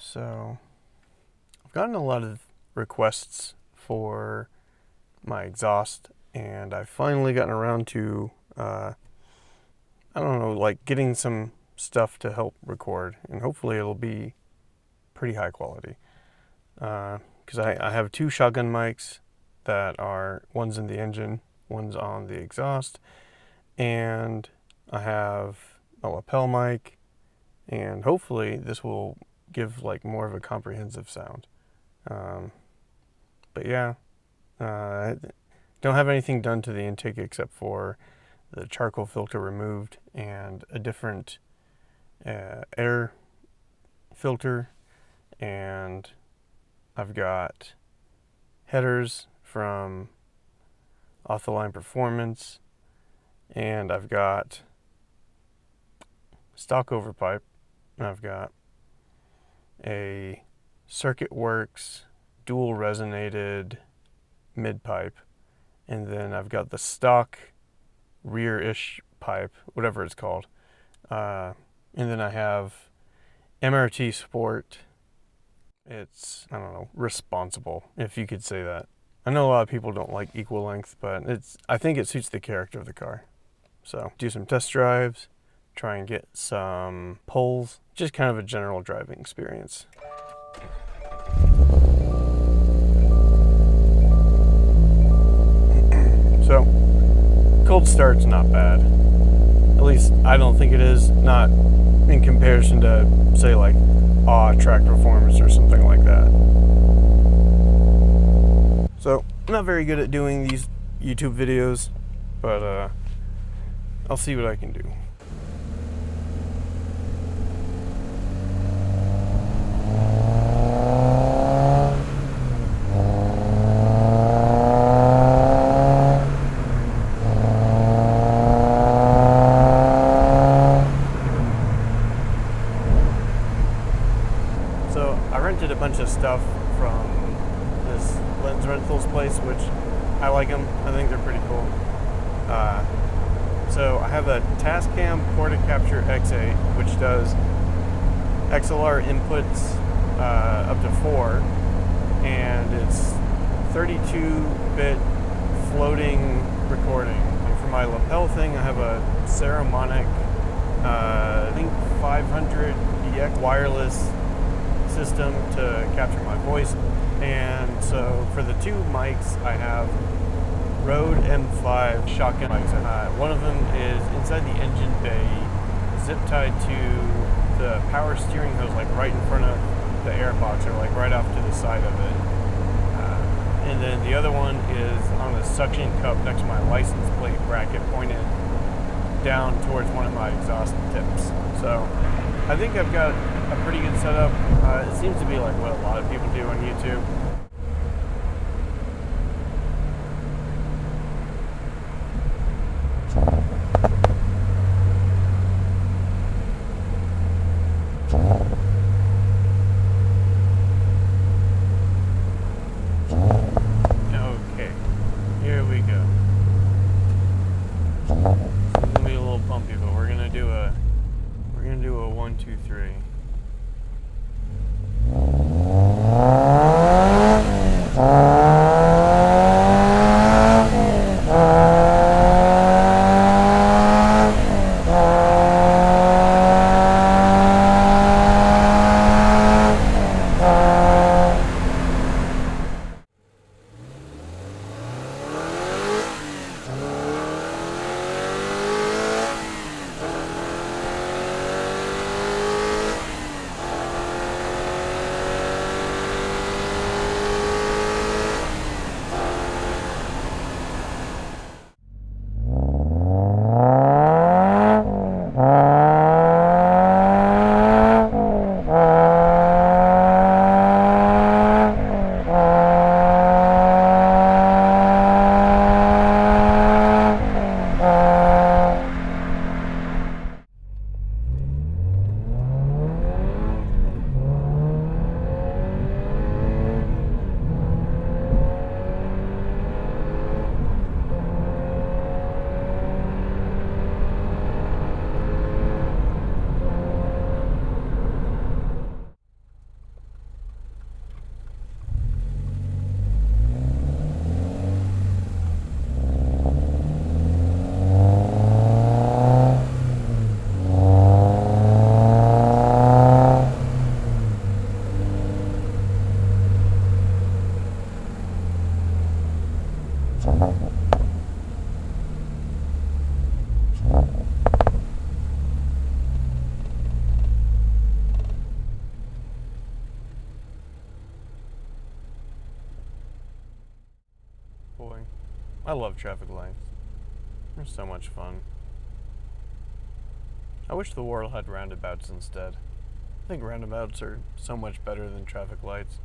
So I've gotten a lot of requests for my exhaust, and I've finally gotten around to I don't know, like getting some stuff to help record, and hopefully it'll be pretty high quality, because I have two shotgun mics that are, one's in the engine, one's on the exhaust, and I have a lapel mic, and hopefully this will give like more of a comprehensive sound. But yeah, I don't have anything done to the intake except for the charcoal filter removed and a different air filter, and I've got headers from Off the Line Performance, and I've got stock Overpipe, and I've got a Circuit Works dual resonated Midpipe, and then I've got the stock rear-ish pipe, whatever it's called, and then I have MRT Sport. It's, I don't know, responsible, if you could say that. I know a lot of people don't like equal length, but I think it suits the character of the car. So do some test drives, try and get some pulls, just kind of a general driving experience. So cold start's not bad. At least I don't think it is, not in comparison to, say, like track performance or something like that. So I'm not very good at doing these YouTube videos, but I'll see what I can do. A bunch of stuff from this lens rentals place, which I like them. I think they're pretty cool. So I have a Tascam Portacapture X8, which does XLR inputs up to 4, and it's 32-bit floating recording. And for my lapel thing, I have a Ceramonic, I think 500 DX wireless system to capture my voice. And so for the two mics, I have Rode M5 shotgun mics. One of them is inside the engine bay, zip tied to the power steering hose, like right in front of the air box, or like right off to the side of it. And then the other one is on the suction cup next to my license plate bracket, pointed down towards one of my exhaust tips. So I think I've got a pretty good setup. It seems to be like what a lot of people do on YouTube. Okay, here we go. It's gonna be a little bumpy, but we're gonna do a 1, 2, 3. I love traffic lights. They're so much fun. I wish the world had roundabouts instead. I think roundabouts are so much better than traffic lights.